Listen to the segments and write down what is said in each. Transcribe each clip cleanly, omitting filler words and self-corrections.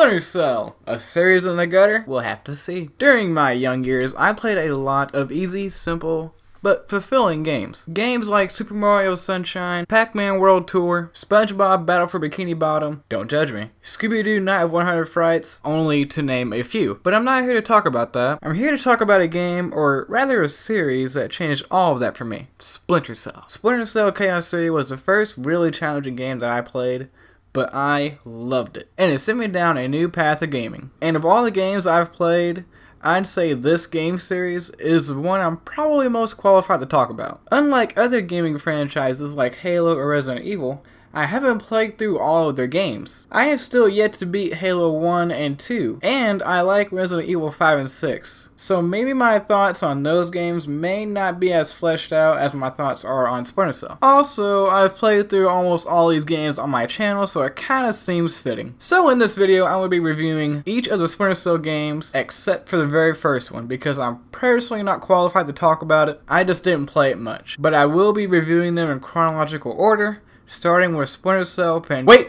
Splinter Cell, a series in the gutter? We'll have to see. During my young years, I played a lot of easy, simple, but fulfilling games. Games like Super Mario Sunshine, Pac-Man World Tour, SpongeBob Battle for Bikini Bottom, don't judge me, Scooby-Doo Night of 100 Frights, only to name a few. But I'm not here to talk about that. I'm here to talk about a game, or rather a series, that changed all of that for me. Splinter Cell. Splinter Cell Chaos 3 was the first really challenging game that I played, but I loved it. And it sent me down a new path of gaming. And of all the games I've played, I'd say this game series is the one I'm probably most qualified to talk about. Unlike other gaming franchises like Halo or Resident Evil, I haven't played through all of their games. I have still yet to beat Halo 1 and 2, and I like Resident Evil 5 and 6. So maybe my thoughts on those games may not be as fleshed out as my thoughts are on Splinter Cell. Also, I've played through almost all these games on my channel, so it kinda seems fitting. So in this video, I will be reviewing each of the Splinter Cell games, except for the very first one, because I'm personally not qualified to talk about it. I just didn't play it much. But I will be reviewing them in chronological order, starting with Splinter Cell Wait.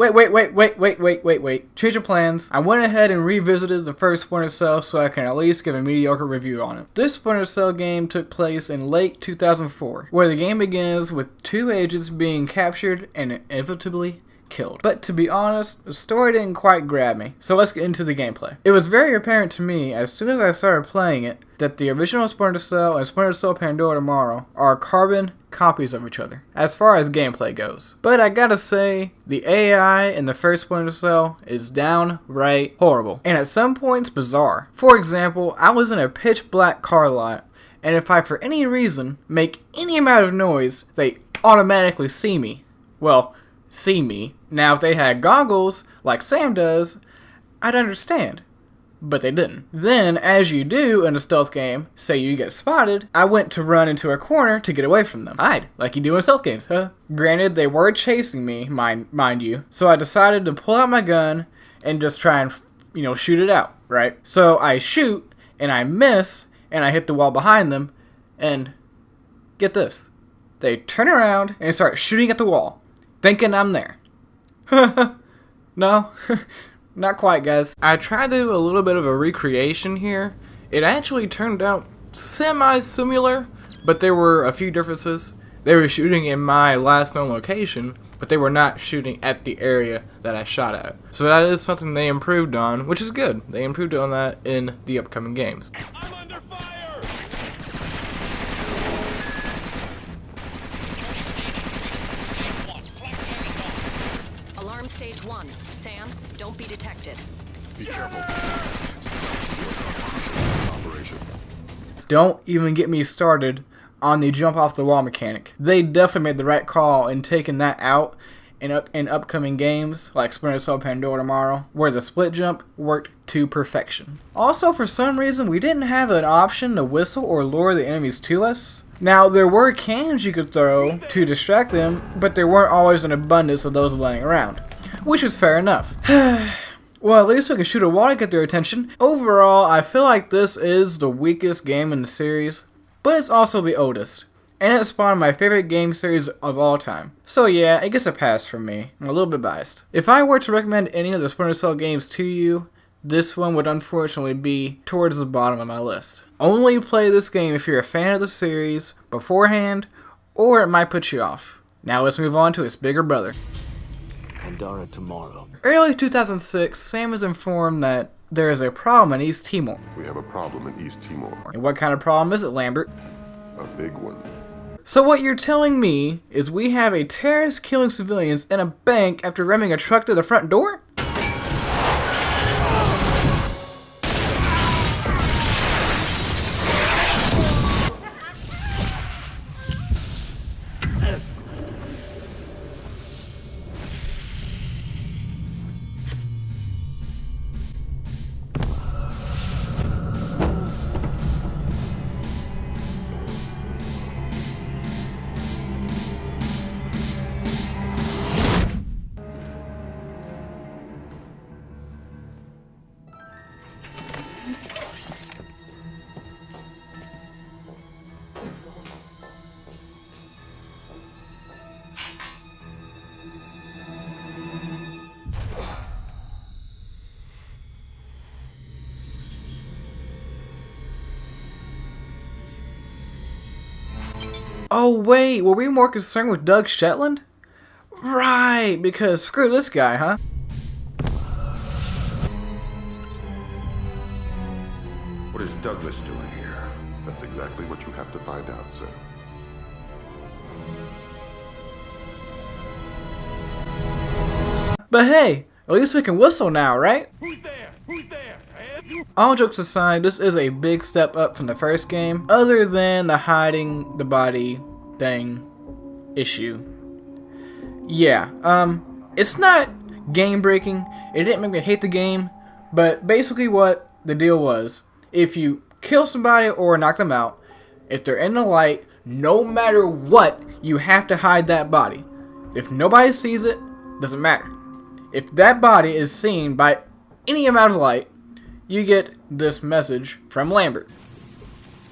Change of plans. I went ahead and revisited the first Splinter Cell so I can at least give a mediocre review on it. This Splinter Cell game took place in late 2004, where the game begins with two agents being captured and inevitably killed. But to be honest, the story didn't quite grab me, so let's get into the gameplay. It was very apparent to me as soon as I started playing it that the original Splinter Cell and Splinter Cell Pandora Tomorrow are carbon copies of each other, as far as gameplay goes. But I gotta say, the AI in the first Splinter Cell is downright horrible, and at some points bizarre. For example, I was in a pitch black car lot, and if I for any reason make any amount of noise, they automatically see me. Well, see me. Now if they had goggles, like Sam does, I'd understand. But they didn't. Then, as you do in a stealth game, say you get spotted, I went to run into a corner to get away from them. Hide, like you do in stealth games, huh? Granted, they were chasing me, mind you, so I decided to pull out my gun and just try and, shoot it out, right? So I shoot, and I miss, and I hit the wall behind them, and get this. They turn around and start shooting at the wall, thinking I'm there. No. Not quite, guys. I tried to do a little bit of a recreation here. It actually turned out semi-similar, but there were a few differences. They were shooting in my last known location, but they were not shooting at the area that I shot at. So that is something they improved on, which is good. They improved on that in the upcoming games. I'm under fire! Alarm stage 1. Sam, don't be detected. Be careful. Stealth skills are crucial in this operation. Don't even get me started on the jump off the wall mechanic. They definitely made the right call in taking that out in upcoming games like Splinter Cell Pandora Tomorrow, where the split jump worked to perfection. Also, for some reason, we didn't have an option to whistle or lure the enemies to us. Now, there were cans you could throw to distract them, but there weren't always an abundance of those laying around, which is fair enough. Well, at least we can shoot a wall to get their attention. Overall, I feel like this is the weakest game in the series, but it's also the oldest, and it spawned my favorite game series of all time. So yeah, it gets a pass from me. I'm a little bit biased. If I were to recommend any of the Splinter Cell games to you, this one would unfortunately be towards the bottom of my list. Only play this game if you're a fan of the series beforehand, or it might put you off. Now let's move on to its bigger brother. Pandora Tomorrow. Early 2006, Sam is informed that there is a problem in East Timor. We have a problem in East Timor. And what kind of problem is it, Lambert? A big one. So what you're telling me is we have a terrorist killing civilians in a bank after ramming a truck to the front door? Oh wait, were we more concerned with Doug Shetland? Right, because screw this guy, huh? What is Douglas doing here? That's exactly what you have to find out, sir. But hey, at least we can whistle now, right? Who's there? Who's there? All jokes aside, this is a big step up from the first game, other than the hiding the body thing issue. Yeah, it's not game breaking, it didn't make me hate the game, but basically what the deal was, if you kill somebody or knock them out, if they're in the light, no matter what, you have to hide that body. If nobody sees it, doesn't matter. If that body is seen by any amount of light, you get this message from Lambert.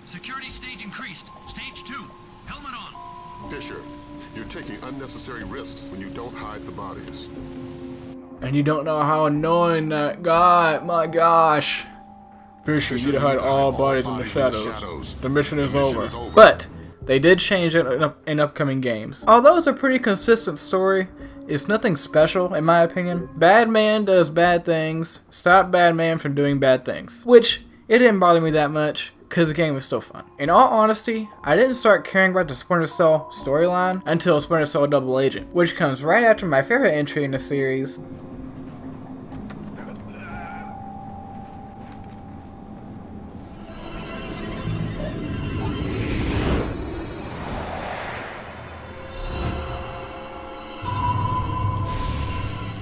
Security stage increased. Stage 2. Helmet on. Fisher, you're taking unnecessary risks when you don't hide the bodies. And you don't know how annoying that. God, my gosh. Fisher, you need to hide all bodies in the shadows. The mission is over. But they did change it in upcoming games. Although it's a pretty consistent story, it's nothing special in my opinion. Bad man does bad things. Stop bad man from doing bad things. Which, it didn't bother me that much, because the game was still fun. In all honesty, I didn't start caring about the Splinter Cell storyline until Splinter Cell Double Agent, which comes right after my favorite entry in the series.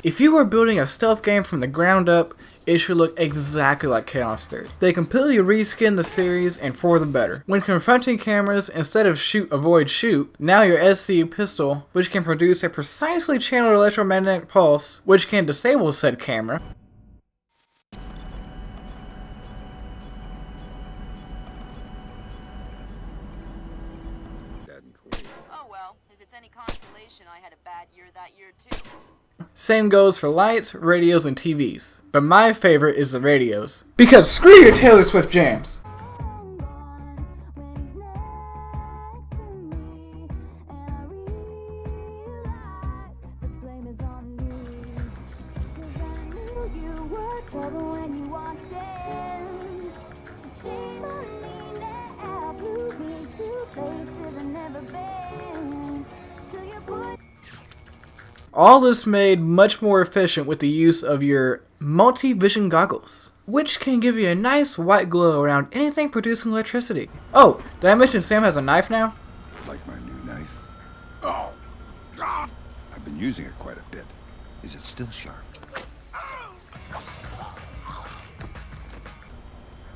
If you were building a stealth game from the ground up, it should look exactly like Chaos 30. They completely reskinned the series and for the better. When confronting cameras, instead of shoot, avoid, shoot, now your SCU pistol, which can produce a precisely channeled electromagnetic pulse, which can disable said camera. Oh well, if it's any consolation, I had a bad year that year too. Same goes for lights, radios, and TVs. But my favorite is the radios. Because screw your Taylor Swift jams! All this made much more efficient with the use of your multi-vision goggles, which can give you a nice white glow around anything producing electricity. Oh, did I mention Sam has a knife now? Like my new knife? Oh, God! I've been using it quite a bit. Is it still sharp?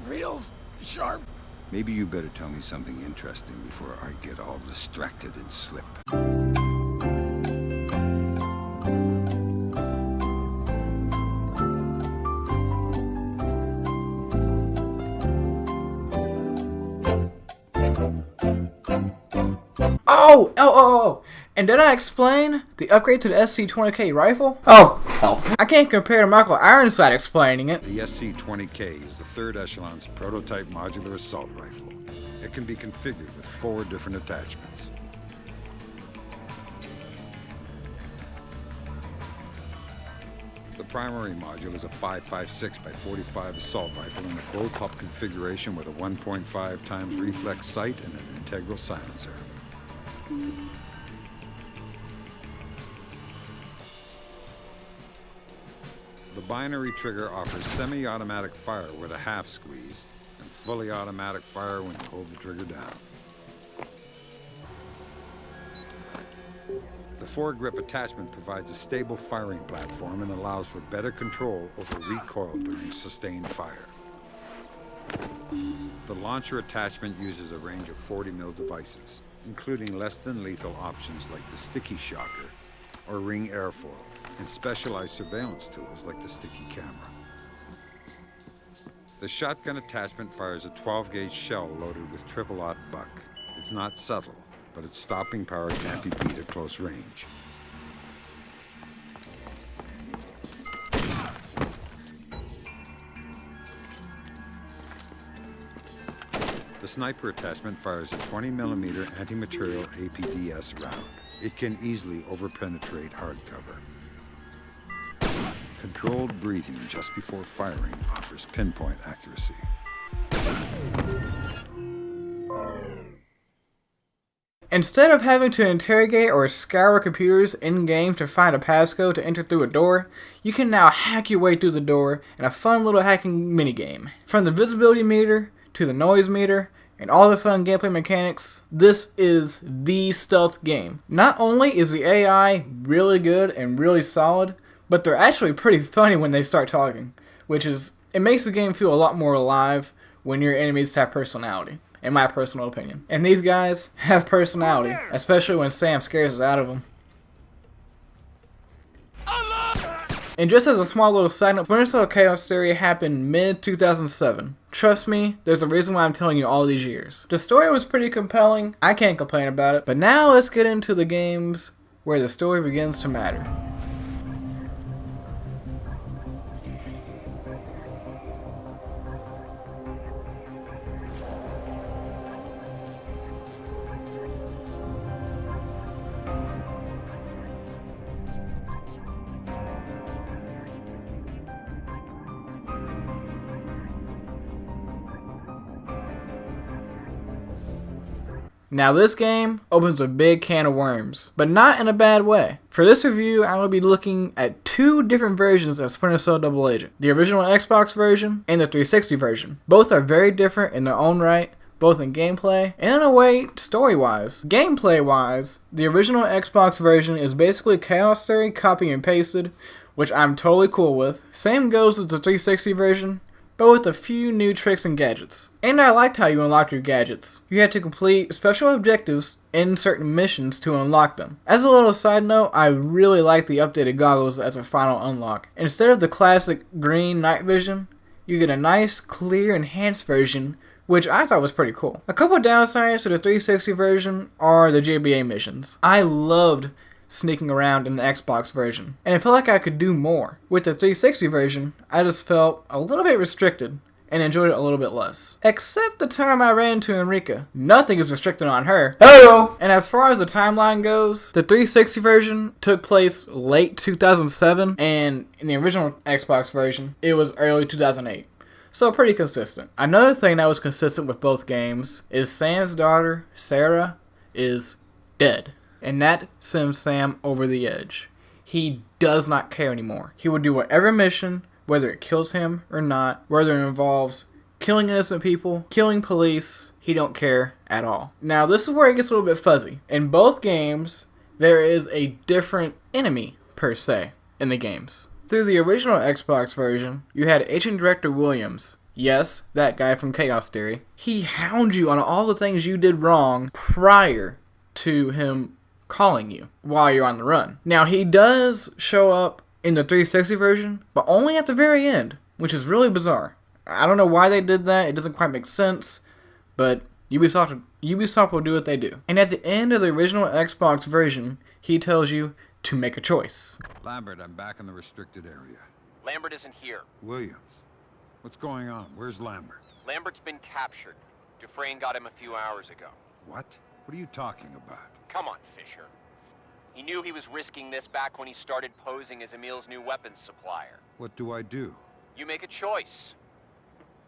Real sharp. Maybe you better tell me something interesting before I get all distracted and slip. Oh! And did I explain the upgrade to the SC-20K rifle? Oh, I can't compare to Michael Ironside explaining it. The SC-20K is the third echelon's prototype modular assault rifle. It can be configured with 4 different attachments. The primary module is a 5.56 by 45 assault rifle in a bullpup configuration with a 1.5 times reflex sight and an integral silencer. The binary trigger offers semi-automatic fire with a half squeeze and fully automatic fire when you hold the trigger down. The foregrip attachment provides a stable firing platform and allows for better control over recoil during sustained fire. The launcher attachment uses a range of 40mm devices, including less than lethal options like the sticky shocker or ring airfoil, and specialized surveillance tools like the sticky camera. The shotgun attachment fires a 12-gauge shell loaded with triple-aught buck. It's not subtle, but its stopping power can't be beat at close range. The The sniper attachment fires a 20mm anti-material APDS round. It can easily overpenetrate hardcover. Controlled breathing just before firing offers pinpoint accuracy. Instead of having to interrogate or scour computers in-game to find a passcode to enter through a door, you can now hack your way through the door in a fun little hacking minigame. From the visibility meter to the noise meter and all the fun gameplay mechanics, this is the stealth game. Not only is the AI really good and really solid, but they're actually pretty funny when they start talking, it makes the game feel a lot more alive when your enemies have personality, in my personal opinion. And these guys have personality, especially when Sam scares it out of them. And just as a small little side note, Splinter Cell Chaos Theory happened mid-2007. Trust me, there's a reason why I'm telling you all these years. The story was pretty compelling, I can't complain about it, but now let's get into the games where the story begins to matter. Now this game opens a big can of worms, but not in a bad way. For this review, I will be looking at two different versions of Splinter Cell Double Agent. The original Xbox version and the 360 version. Both are very different in their own right, both in gameplay and in a way story-wise. Gameplay-wise, the original Xbox version is basically Chaos Theory copy and pasted, which I'm totally cool with. Same goes with the 360 version, but with a few new tricks and gadgets. And I liked how you unlocked your gadgets. You had to complete special objectives in certain missions to unlock them. As a little side note, I really like the updated goggles as a final unlock. Instead of the classic green night vision, you get a nice, clear, enhanced version, which I thought was pretty cool. A couple downsides to the 360 version are the JBA missions. I loved sneaking around in the Xbox version, and I felt like I could do more. With the 360 version, I just felt a little bit restricted and enjoyed it a little bit less. Except the time I ran into Enrica. Nothing is restricted on her. Hello! And as far as the timeline goes, the 360 version took place late 2007, and in the original Xbox version, it was early 2008. So pretty consistent. Another thing that was consistent with both games is Sam's daughter, Sarah, is dead. And that sends Sam over the edge. He does not care anymore. He will do whatever mission, whether it kills him or not, whether it involves killing innocent people, killing police, he don't care at all. Now this is where it gets a little bit fuzzy. In both games, there is a different enemy, per se, in the games. Through the original Xbox version, you had Agent Director Williams. Yes, that guy from Chaos Theory. He hounds you on all the things you did wrong prior to him calling you while you're on the run. Now, he does show up in the 360 version, but only at the very end, which is really bizarre. I don't know why they did that. It doesn't quite make sense, but Ubisoft will do what they do. And at the end of the original Xbox version, he tells you to make a choice. Lambert, I'm back in the restricted area. Lambert isn't here. Williams, what's going on? Where's Lambert? Lambert's been captured. Dufresne got him a few hours ago. What? What are you talking about? Come on, Fisher. He knew he was risking this back when he started posing as Emil's new weapons supplier. What do I do? You make a choice.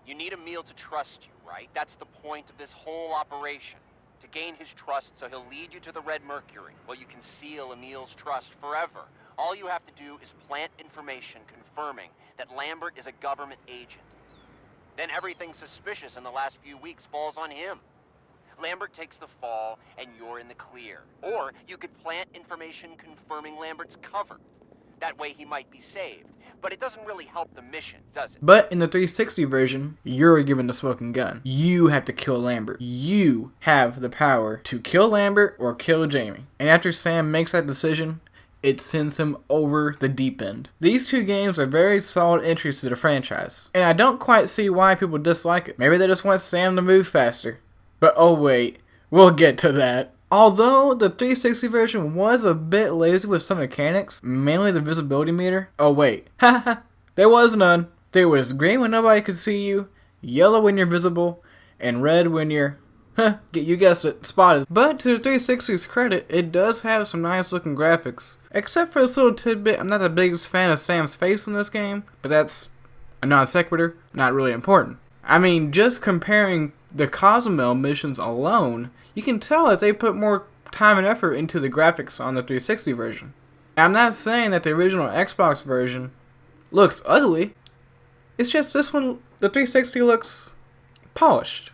You need Emil to trust you, right? That's the point of this whole operation. To gain his trust so he'll lead you to the Red Mercury. Well, you can seal Emil's trust forever. All you have to do is plant information confirming that Lambert is a government agent. Then everything suspicious in the last few weeks falls on him. Lambert takes the fall, and you're in the clear. Or you could plant information confirming Lambert's cover. That way he might be saved. But it doesn't really help the mission, does it? But in the 360 version, you're given the smoking gun. You have to kill Lambert. You have the power to kill Lambert or kill Jamie. And after Sam makes that decision, it sends him over the deep end. These two games are very solid entries to the franchise. And I don't quite see why people dislike it. Maybe they just want Sam to move faster. But oh wait, we'll get to that. Although the 360 version was a bit lazy with some mechanics, mainly the visibility meter. Oh wait, haha, there was none. There was green when nobody could see you, yellow when you're visible, and red when you're, you guessed it, spotted. But to the 360's credit, it does have some nice looking graphics. Except for this little tidbit, I'm not the biggest fan of Sam's face in this game, but that's a non sequitur, not really important. I mean, just comparing the Cozumel missions alone, you can tell that they put more time and effort into the graphics on the 360 version. I'm not saying that the original Xbox version looks ugly. It's just this one, the 360 looks polished.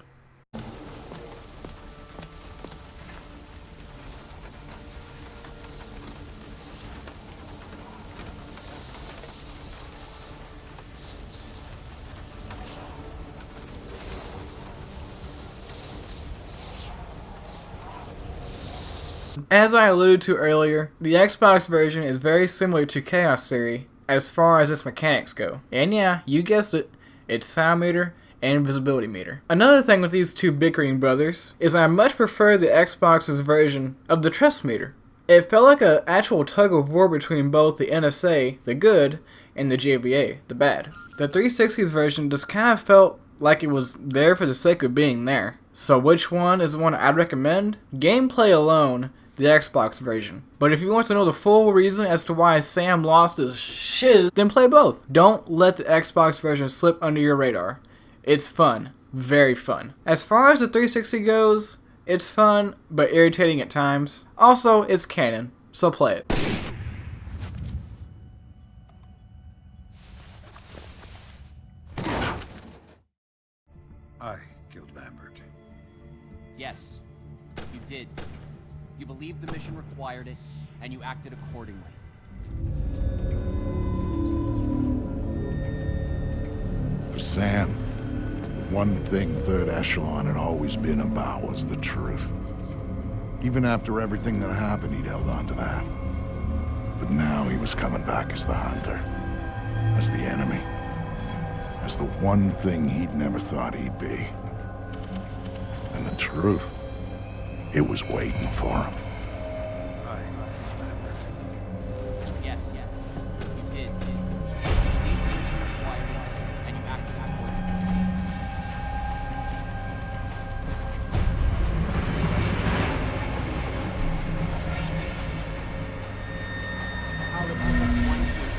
As I alluded to earlier, the Xbox version is very similar to Chaos Theory as far as its mechanics go. And yeah, you guessed it, it's sound meter and visibility meter. Another thing with these two bickering brothers is I much prefer the Xbox's version of the trust meter. It felt like an actual tug of war between both the NSA, the good, and the GBA, the bad. The 360's version just kind of felt like it was there for the sake of being there. So which one is the one I'd recommend? Gameplay alone, the Xbox version. But if you want to know the full reason as to why Sam lost his shiz, then play both. Don't let the Xbox version slip under your radar. It's fun. Very fun. As far as the 360 goes, it's fun, but irritating at times. Also, it's canon, so play it. I killed Lambert. Yes, you did. You believed the mission required it, and you acted accordingly. For Sam, one thing Third Echelon had always been about was the truth. Even after everything that happened, he'd held on to that. But now he was coming back as the hunter, as the enemy, as the one thing he'd never thought he'd be. And the truth, it was waiting for him. Yes, you did. You required it, and you acted accordingly. How the people one here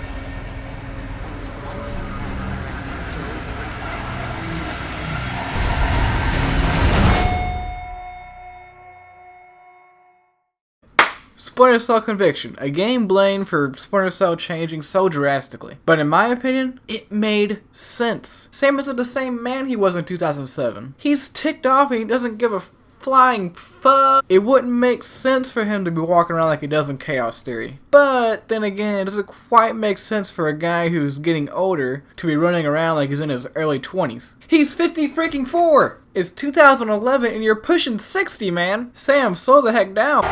Splinter Cell Conviction, a game blamed for Splinter Cell changing so drastically. But in my opinion, it made sense. Sam isn't the same man he was in 2007. He's ticked off and he doesn't give a flying fuck. It wouldn't make sense for him to be walking around like he does in Chaos Theory. But then again, it doesn't quite make sense for a guy who's getting older to be running around like he's in his early 20s. He's 50 freaking 4! It's 2011 and you're pushing 60, man! Sam, slow the heck down.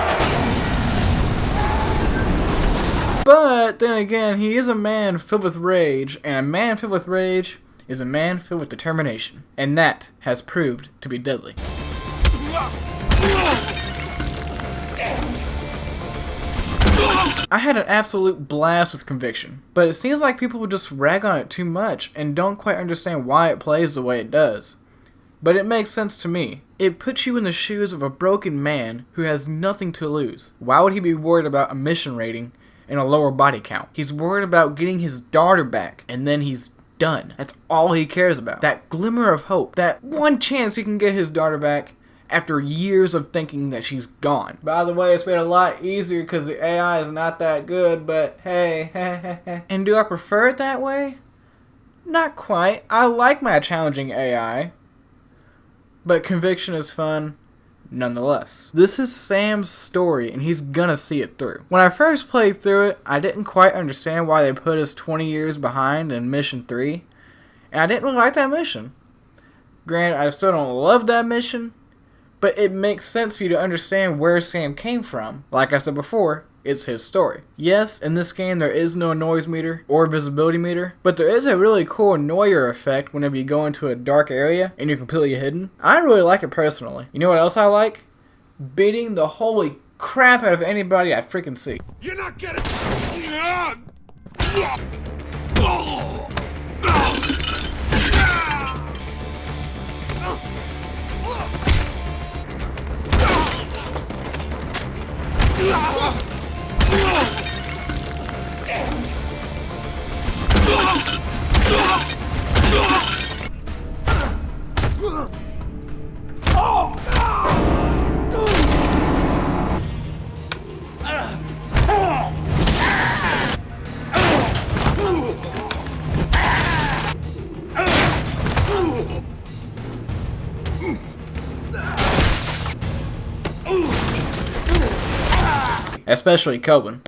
But then again, he is a man filled with rage, and a man filled with rage is a man filled with determination. And that has proved to be deadly. I had an absolute blast with Conviction, but it seems like people just rag on it too much and don't quite understand why it plays the way it does. But it makes sense to me. It puts you in the shoes of a broken man who has nothing to lose. Why would he be worried about a mission rating and a lower body count? He's worried about getting his daughter back, and then he's done. That's all he cares about. That glimmer of hope, that one chance he can get his daughter back after years of thinking that she's gone. By the way, it's made a lot easier because the AI is not that good, but hey. And do I prefer it that way? Not quite. I like my challenging AI, but Conviction is fun nonetheless. This is Sam's story, and he's gonna see it through. When I first played through it, I didn't quite understand why they put us 20 years behind in Mission 3, and I didn't really like that mission. Granted, I still don't love that mission, but it makes sense for you to understand where Sam came from. Like I said before, it's his story. Yes, in this game there is no noise meter or visibility meter, but there is a really cool Neuer effect whenever you go into a dark area and you're completely hidden. I really like it personally. You know what else I like? Beating the holy crap out of anybody I freaking see. You're not getting... especially Coben.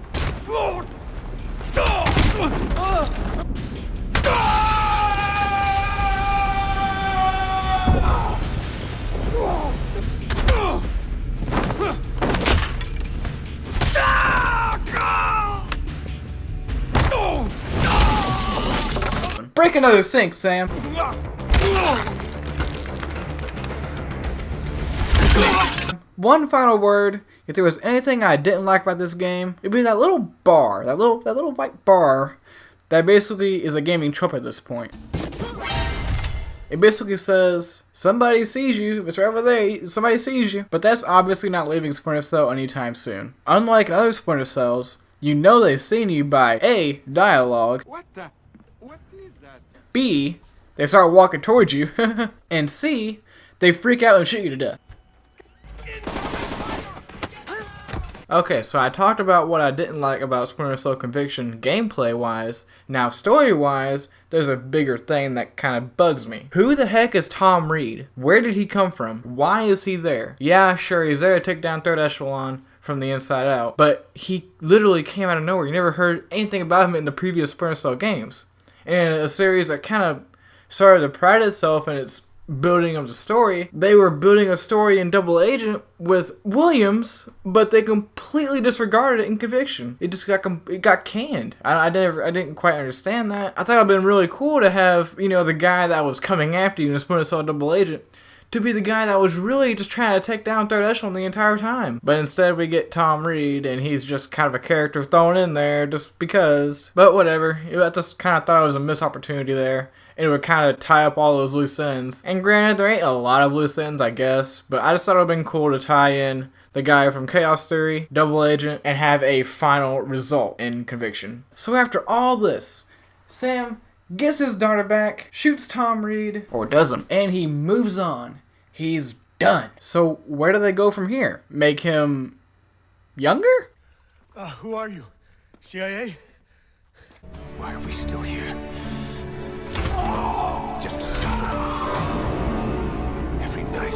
Break another sink, Sam. One final word. If there was anything I didn't like about this game, it'd be that little bar, that little white bar, that basically is a gaming trope at this point. It basically says somebody sees you. It's right over there. Somebody sees you, but that's obviously not leaving Splinter Cell anytime soon. Unlike other Splinter Cells, you know they've seen you by A, dialogue. What is that? B, they start walking towards you, and C, they freak out and shoot you to death. Okay, so I talked about what I didn't like about Splinter Cell Conviction gameplay-wise. Now, story-wise, there's a bigger thing that kind of bugs me. Who the heck is Tom Reed? Where did he come from? Why is he there? Yeah, sure, he's there to take down Third Echelon from the inside out, but he literally came out of nowhere. You never heard anything about him in the previous Splinter Cell games. And a series that kind of started to pride itself in its building of the story. They were building a story in Double Agent with Williams, but they completely disregarded it in Conviction. It just got canned. I didn't quite understand that. I thought it'd been really cool to have, you know, the guy that was coming after you in Splinter Cell Double Agent to be the guy that was really just trying to take down Third Echelon the entire time. But instead we get Tom Reed, and he's just kind of a character thrown in there just because. But whatever. I just kind of thought it was a missed opportunity there. It would kind of tie up all those loose ends. And granted, there ain't a lot of loose ends, I guess, but I just thought it would have been cool to tie in the guy from Chaos Theory, Double Agent, and have a final result in Conviction. So after all this, Sam gets his daughter back, shoots Tom Reed, or doesn't, and he moves on. He's done. So where do they go from here? Make him younger? Who are you? CIA? Why are we still here? Just to suffer. Every night,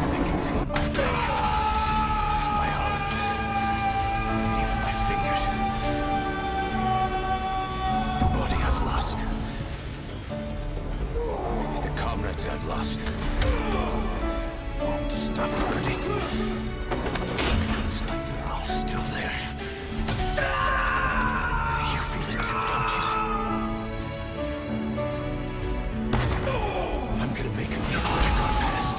I can feel my leg, my arm, even my fingers. The body I've lost. The comrades I've lost. Won't stop hurting. It's like they're all still there. You feel it too, don't you? I'm gonna make him know what I got past.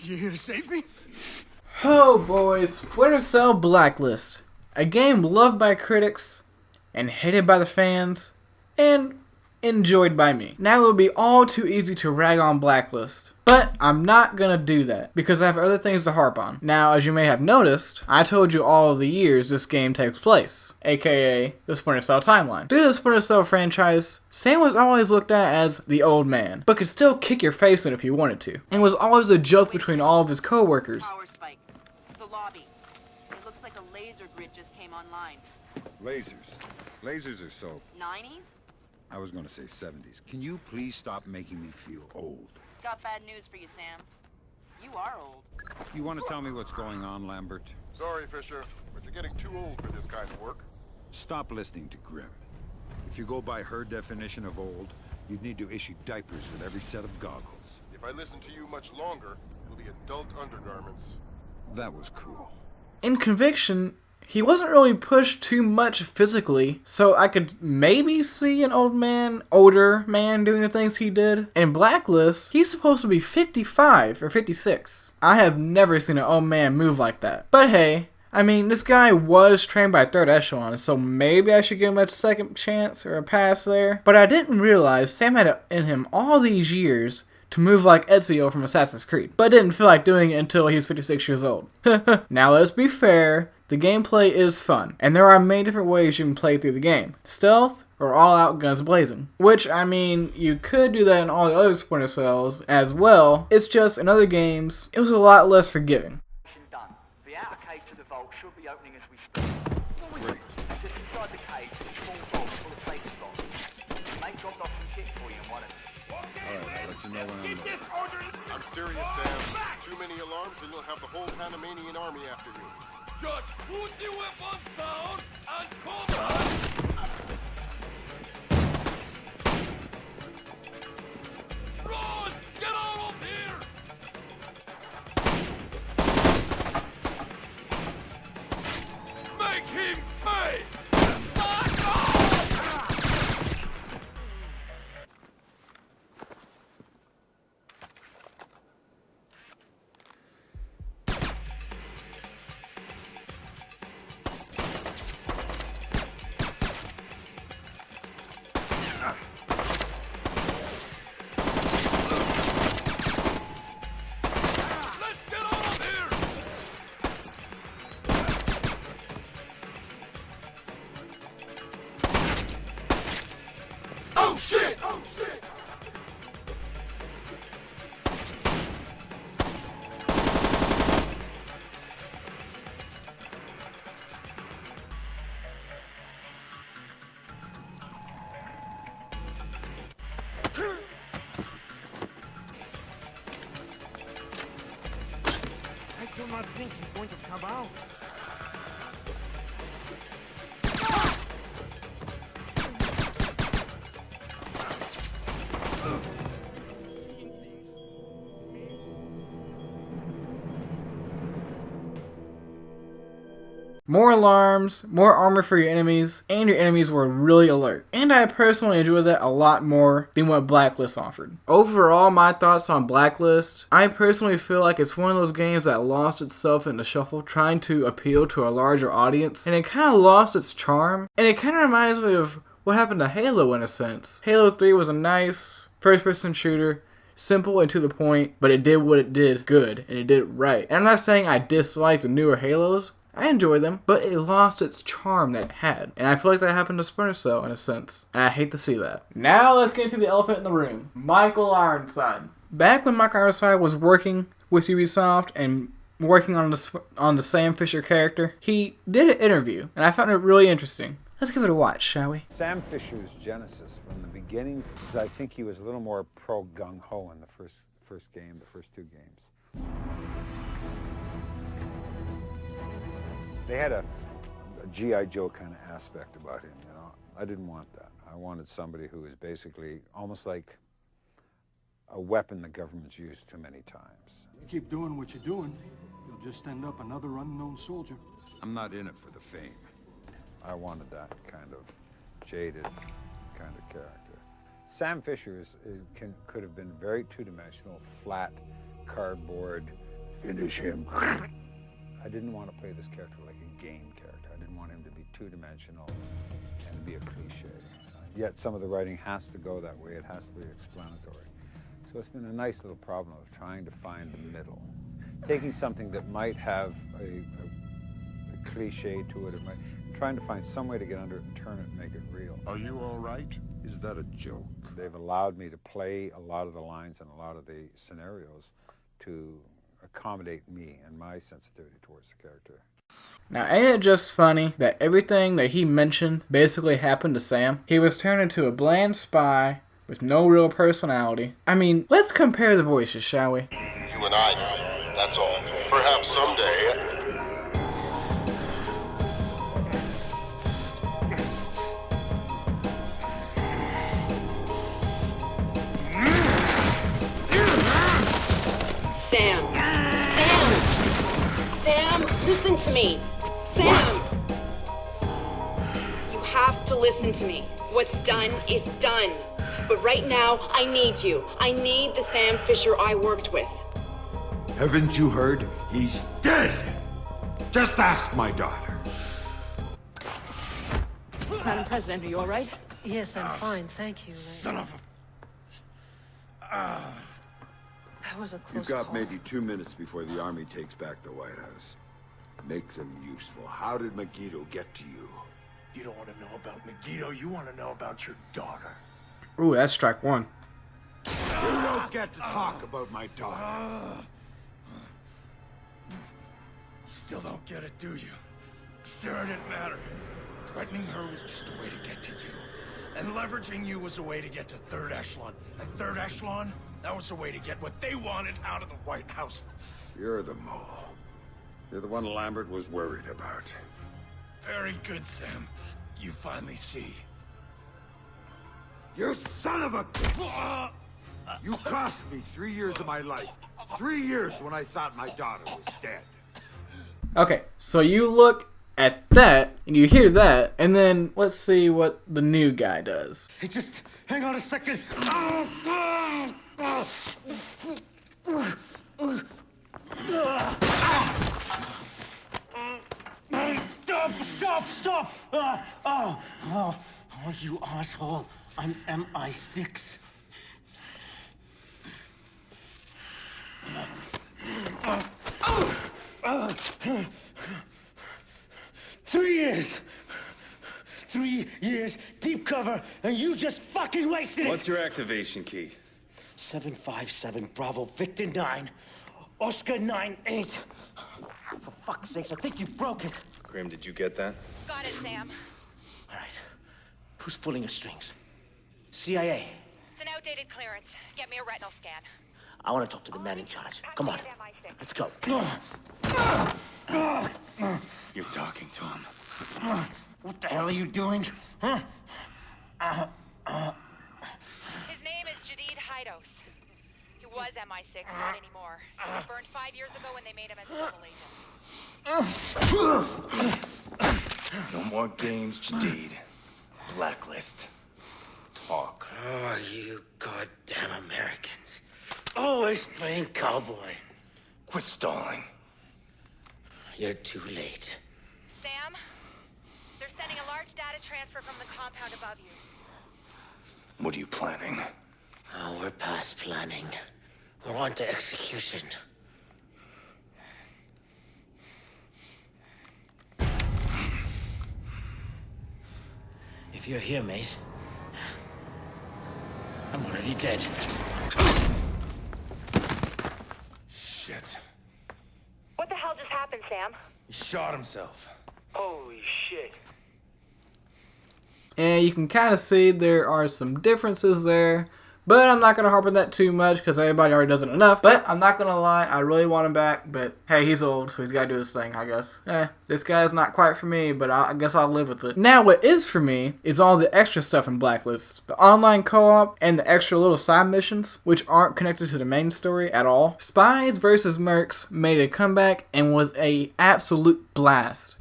You here to save me? Oh boys, Splinter Cell Blacklist. A game loved by critics, and hated by the fans, and enjoyed by me. Now it would be all too easy to rag on Blacklist, but I'm not gonna do that because I have other things to harp on. Now, as you may have noticed, I told you all of the years this game takes place, aka the Splinter Cell timeline. Through the Splinter Cell franchise, Sam was always looked at as the old man, but could still kick your face in if he wanted to, and was always a joke between all of his co-workers. Power spike. The lobby. It looks like a laser grid just came online. Lasers. Lasers are so... 90s? I was gonna say 70s. Can you please stop making me feel old? Got bad news for you, Sam. You are old. You want to tell me what's going on, Lambert? Sorry, Fisher, but you're getting too old for this kind of work. Stop listening to Grimm. If you go by her definition of old, you'd need to issue diapers with every set of goggles. If I listen to you much longer, you'll be adult undergarments. That was cruel. In Conviction, he wasn't really pushed too much physically, so I could maybe see an older man doing the things he did. In Blacklist, he's supposed to be 55 or 56. I have never seen an old man move like that. But hey, I mean, this guy was trained by Third Echelon, so maybe I should give him a second chance or a pass there. But I didn't realize Sam had it in him all these years to move like Ezio from Assassin's Creed, but didn't feel like doing it until he was 56 years old. Now let's be fair, the gameplay is fun, and there are many different ways you can play through the game. Stealth, or all out guns blazing. Which, I mean, you could do that in all the other Splinter Cells as well, it's just in other games, it was a lot less forgiving. Done. The outer cage to the vault should be opening as we speak. Great. Just inside the cage, a small vault full of safety boxes. Mate dropped off some kit for you and one of them. All right, I'll let you know when I'm ready. I'm serious, Sam. any alarms and you'll have the whole Panamanian army after you. Just put the weapons down and cover! Run! Get out of here! Make him pay! Back off! I do not think he's going to come out. More alarms, more armor for your enemies, and your enemies were really alert. And I personally enjoyed that a lot more than what Blacklist offered. Overall, my thoughts on Blacklist, I personally feel like it's one of those games that lost itself in the shuffle trying to appeal to a larger audience, and it kind of lost its charm. And it kind of reminds me of what happened to Halo in a sense. Halo 3 was a nice first-person shooter, simple and to the point, but it did what it did good, and it did it right. And I'm not saying I dislike the newer Halos, I enjoy them, but it lost its charm that it had. And I feel like that happened to Splinter Cell in a sense. And I hate to see that. Now let's get into the elephant in the room. Michael Ironside. Back when Michael Ironside was working with Ubisoft and working on the Sam Fisher character, he did an interview, and I found it really interesting. Let's give it a watch, shall we? Sam Fisher's genesis from the beginning is I think he was a little more pro-gung-ho in the first game, the first two games. They had a G.I. Joe kind of aspect about him, you know. I didn't want that. I wanted somebody who was basically almost like a weapon the government's used too many times. You keep doing what you're doing, you'll just end up another unknown soldier. I'm not in it for the fame. I wanted that kind of jaded kind of character. Sam Fisher could have been very two-dimensional, flat, cardboard, finish him. I didn't want to play this character like a game character. I didn't want him to be two-dimensional and be a cliche. Yet some of the writing has to go that way. It has to be explanatory. So it's been a nice little problem of trying to find the middle. Taking something that might have a cliche to it, trying to find some way to get under it and turn it and make it real. Are you all right? Is that a joke? They've allowed me to play a lot of the lines and a lot of the scenarios to accommodate me and my sensitivity towards the character. Now, ain't it just funny that everything that he mentioned basically happened to Sam? He was turned into a bland spy with no real personality. I mean, let's compare the voices, shall we? You and I, that's all. Perhaps someday... Sam, listen to me. Sam! What? You have to listen to me. What's done is done. But right now, I need you. I need the Sam Fisher I worked with. Haven't you heard? He's dead! Just ask my daughter. Madam President, are you all right? Yes, I'm fine, thank you. Son of a... That was a close You've got call. maybe 2 minutes before the army takes back the White House. Make them useful. How did Megiddo get to you? You don't want to know about Megiddo, you want to know about your daughter. Ooh, that's strike one. You don't get to talk about my daughter. Still don't get it, do you? Sarah didn't matter. Threatening her was just a way to get to you. And leveraging you was a way to get to Third Echelon. And Third Echelon, that was a way to get what they wanted out of the White House. You're the mole. You're the one Lambert was worried about. Very good, Sam. You finally see. You son of a... You cost me 3 years of my life. 3 years when I thought my daughter was dead. Okay, so you look at that, and you hear that, and then let's see what the new guy does. Hey, just hang on a second. Stop! Oh, you asshole. I'm MI6. 3 years. 3 years, deep cover, and you just fucking wasted it. What's your activation key? 757 Bravo Victor 9, Oscar 98. For fuck's sakes, I think you broke it. Grim, did you get that? Got it, Sam. All right. Who's pulling the strings? CIA. It's an outdated clearance. Get me a retinal scan. I want to talk to the man in charge. Come on. Let's go. You're talking to him. What the hell are you doing? Huh? His name is Jadid Hidos. He was MI6, not anymore. He was burned 5 years ago when they made him a civil agent. No more games, Jadid. Blacklist. Talk. Oh, you goddamn Americans. Always playing cowboy. Quit stalling. You're too late. Sam, they're sending a large data transfer from the compound above you. What are you planning? Oh, we're past planning. We're on to execution. If you're here, mate, I'm already dead. Shit. What the hell just happened, Sam? He shot himself. Holy shit. And you can kind of see there are some differences there. But I'm not going to harp on that too much because everybody already does it enough. But I'm not going to lie, I really want him back. But hey, he's old, so he's got to do his thing, I guess. This guy's not quite for me, but I guess I'll live with it. Now, what is for me is all the extra stuff in Blacklist. The online co-op and the extra little side missions, which aren't connected to the main story at all. Spies vs. Mercs made a comeback and was an absolute blast.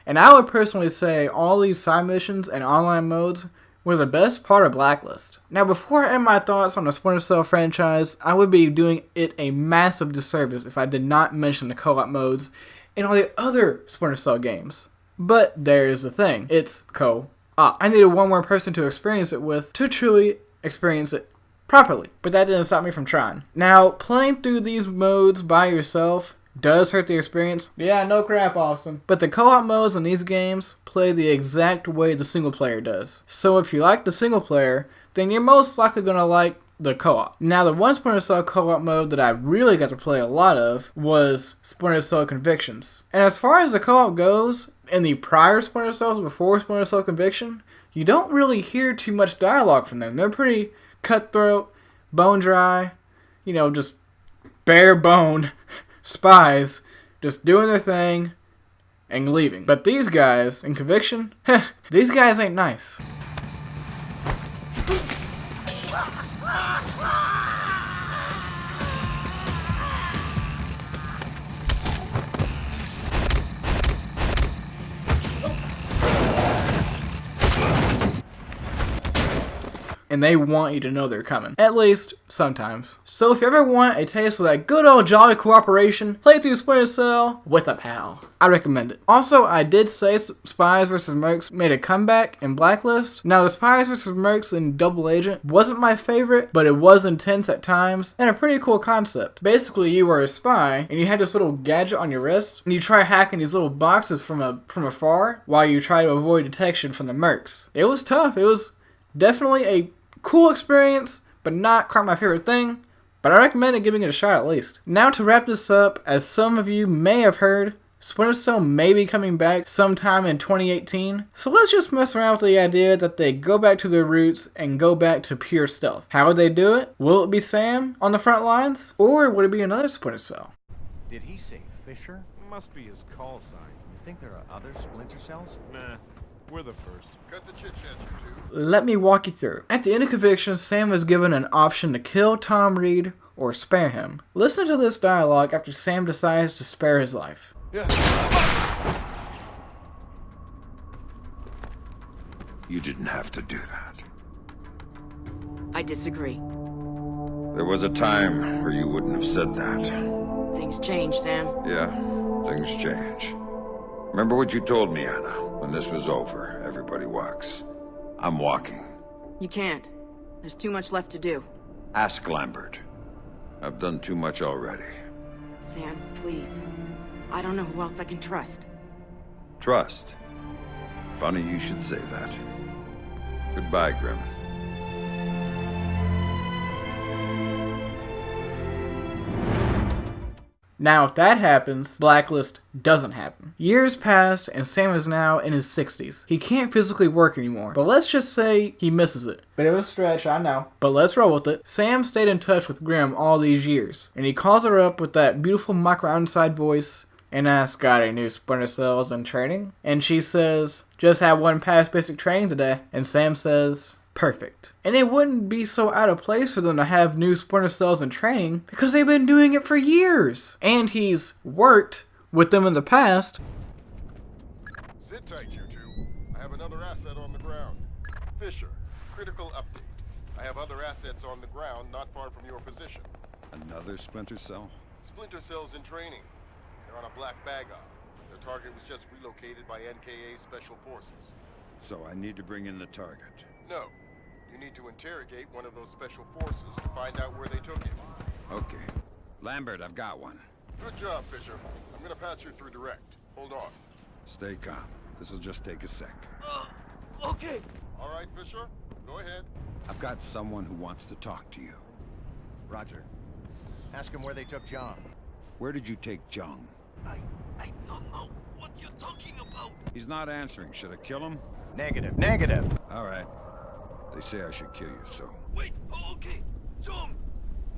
And I would personally say all these side missions and online modes were the best part of Blacklist. Now, before I end my thoughts on the Splinter Cell franchise, I would be doing it a massive disservice if I did not mention the co-op modes in all the other Splinter Cell games. But there's the thing, it's co-op. I needed one more person to experience it with to truly experience it properly. But that didn't stop me from trying. Now, playing through these modes by yourself does hurt the experience. Yeah, no crap, Austin. But the co-op modes in these games play the exact way the single player does. So if you like the single player, then you're most likely going to like the co-op. Now, the one Splinter Cell co-op mode that I really got to play a lot of was Splinter Cell Convictions. And as far as the co-op goes, in the prior Splinter Cells before Splinter Cell Conviction, you don't really hear too much dialogue from them. They're pretty cutthroat, bone dry, just bare bone spies just doing their thing and leaving. But these guys in Conviction, these guys ain't nice. and they want you to know they're coming. At least, sometimes. So if you ever want a taste of that good old jolly cooperation, play through Splinter Cell with a pal. I recommend it. Also, I did say Spies vs. Mercs made a comeback in Blacklist. Now, the Spies vs. Mercs in Double Agent wasn't my favorite, but it was intense at times, and a pretty cool concept. Basically, you were a spy, and you had this little gadget on your wrist, and you try hacking these little boxes from afar, while you try to avoid detection from the Mercs. It was tough. It was definitely a cool experience, but not quite my favorite thing, but I recommend giving it a shot at least. Now to wrap this up, as some of you may have heard, Splinter Cell may be coming back sometime in 2018, so let's just mess around with the idea that they go back to their roots and go back to pure stealth. How would they do it? Will it be Sam on the front lines, or would it be another Splinter Cell? Did he say Fisher? Must be his call sign. You think there are other Splinter Cells? Nah, we're the first. Cut the chit-chat, you two. Let me walk you through. At the end of Conviction, Sam was given an option to kill Tom Reed or spare him. Listen to this dialogue after Sam decides to spare his life. You didn't have to do that. I disagree. There was a time where you wouldn't have said that. Things change, Sam. Yeah, things change. Remember what you told me, Anna? When this was over, everybody walks. I'm walking. You can't. There's too much left to do. Ask Lambert. I've done too much already. Sam, please. I don't know who else I can trust. Trust? Funny you should say that. Goodbye, Grim. Now, if that happens, Blacklist doesn't happen. Years passed, and Sam is now in his 60s. He can't physically work anymore, but let's just say he misses it. Bit of a stretch, I know, but let's roll with it. Sam stayed in touch with Grim all these years, and he calls her up with that beautiful micro inside voice and asks, got any new Splinter Cells in training? And she says, just had one pass basic training today. And Sam says, perfect. And it wouldn't be so out of place for them to have new Splinter Cells in training because they've been doing it for years. And he's worked with them in the past. Sit tight, you two. I have another asset on the ground. Fisher, critical update. I have other assets on the ground not far from your position. Another Splinter Cell? Splinter Cells in training. They're on a black bag op. Their target was just relocated by NKA Special Forces. So I need to bring in the target. No. You need to interrogate one of those special forces to find out where they took him. Okay. Lambert, I've got one. Good job, Fisher. I'm gonna patch you through direct. Hold on. Stay calm. This will just take a sec. Okay. All right, Fisher. Go ahead. I've got someone who wants to talk to you. Roger. Ask him where they took John. Where did you take Jung? I don't know what you're talking about. He's not answering. Should I kill him? Negative. Negative. All right. They say I should kill you, so... Wait, okay. John,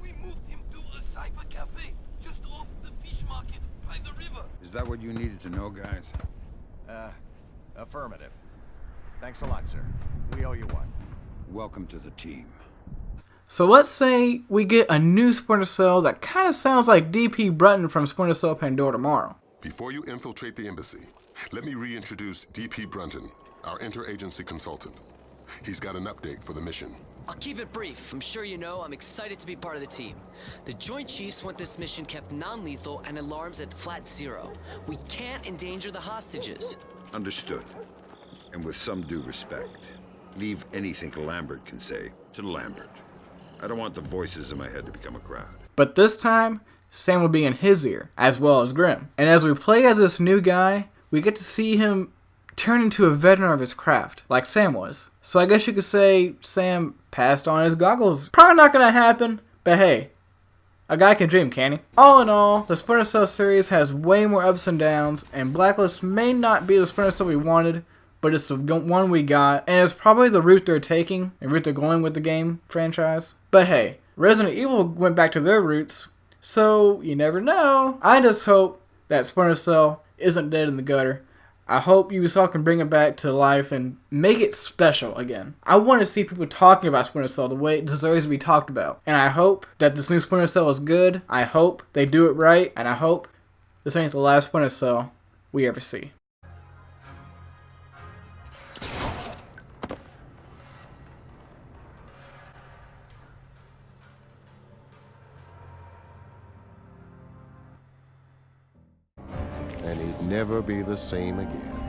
we moved him to a cyber cafe just off the fish market by the river. Is that what you needed to know, guys? Affirmative. Thanks a lot, sir. We owe you one. Welcome to the team. So let's say we get a new Splinter Cell that kind of sounds like DP Brunton from Splinter Cell Pandora tomorrow. Before you infiltrate the embassy, let me reintroduce DP Brunton, our interagency consultant. He's got an update for the mission. I'll keep it brief. I'm sure you know I'm excited to be part of the team. The Joint Chiefs want this mission kept non-lethal and alarms at flat zero. We can't endanger the hostages. Understood. And with some due respect, leave anything Lambert can say to Lambert. I don't want the voices in my head to become a crowd. But this time, Sam will be in his ear, as well as Grim. And as we play as this new guy, we get to see him turn into a veteran of his craft, like Sam was. So I guess you could say Sam passed on his goggles. Probably not gonna happen, but hey, a guy can dream, can't he? All in all, the Splinter Cell series has way more ups and downs, and Blacklist may not be the Splinter Cell we wanted, but it's the one we got, and it's probably the route they're taking, and route they're going with the game franchise. But hey, Resident Evil went back to their roots, so you never know. I just hope that Splinter Cell isn't dead in the gutter. I hope Ubisoft can bring it back to life and make it special again. I want to see people talking about Splinter Cell the way it deserves to be talked about. And I hope that this new Splinter Cell is good. I hope they do it right. And I hope this ain't the last Splinter Cell we ever see. never be the same again.